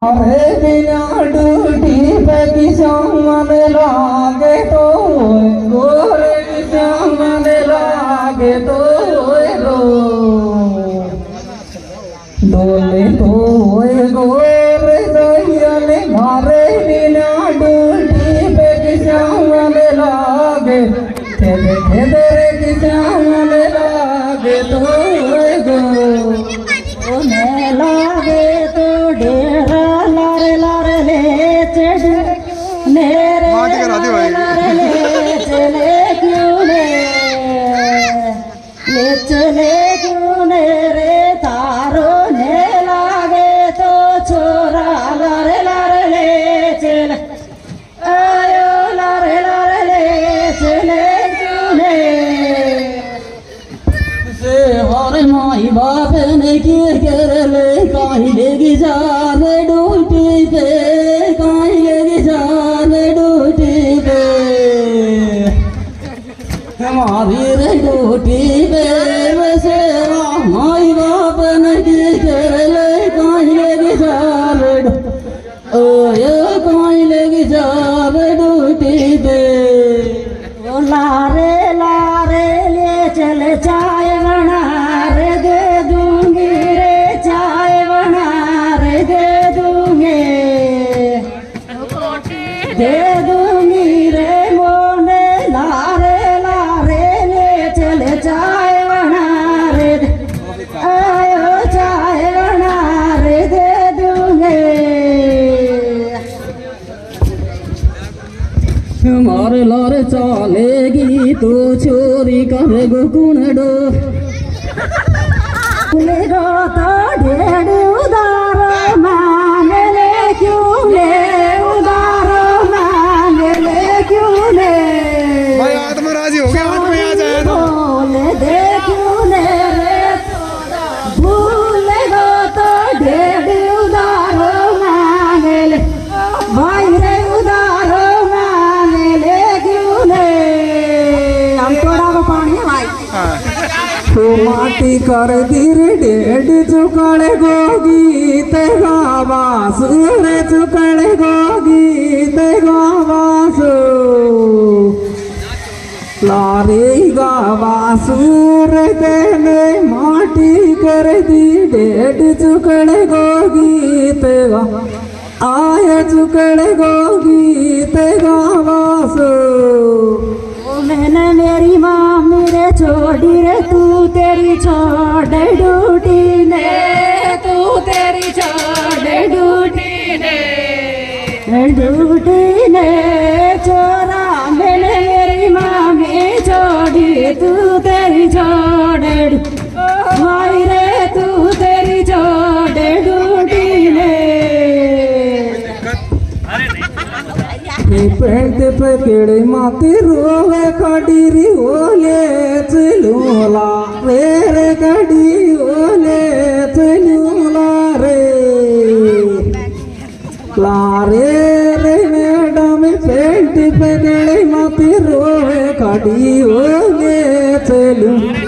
अरे बिना डूटी पे किसान लागे तो गोरे किसान लागे तो डोले तो गोरे दयाले मारे बिना डूटी पे किसान लागे खेदे खेदे किसान लागे तो लागे तो डेरा लारे लारे ले मेरे लारे ले चले क्यों ले चले क्यों रे तारो ने लागे तो छोरा लारे लारे ले चले आयो लारे लारे ले चले क्यों से हर माई बाप ने किए कर ले कहीं लेगी जाने डूटी पे कहीं लेगी जाने डूटी पे हमारी रे डूटी पे वैसे माई बाप ने किए कर ले कहीं लेगी जाने कहीं लेगी जाने डूटी पे लारे लारे ले चले चाय बना रे दे दूंगी रे चाय बना रे दे दूंगी रे मोने लारे लारे ले चले चाय बना रे आयो चाय बना रे दे दूंगी हमारे लारे चलेगी तो चोरी करे गुकुनडो लेगो तो ढेर उदार मांगे ले क्यों ले उदार मांगे ले क्यों ले भाई आत्मा राजी हो गया हाथ में आ जाए तो बोले दे क्यों ले रे भूलेगो तो ढेर उदार मांगे ले भाई रे उदार मांगे ले क्यों ले हम थोड़ा को पानी है भाई तो माटी कर गिर डेढ़ चुकड़ गोगी ते गावासु रे चुकड़ गोगी ते गावासु लारे गावासु रे तेने माटी कर दी डेढ़ चुकड़ गोगी ते आय चुकड़ गोगी ते गावासु मैंने मेरी माँ मेरे छोड़ी रे तू तेरी छोड़ ड्यूटी ने तू तेरी छोड़ ड्यूटी ने छोरा मैंने मेरी माँ में छोड़ी तू तेरी छोड़ भाई रे तू तेरी छोड़ ड्यूटी ने पेंट पे केड़े माती रोवे कडीरी ओले चलूला रे कडी ओले चलूला रे लारे रे मैडम पेंट पे केड़े माती रोवे कडी ओले चलू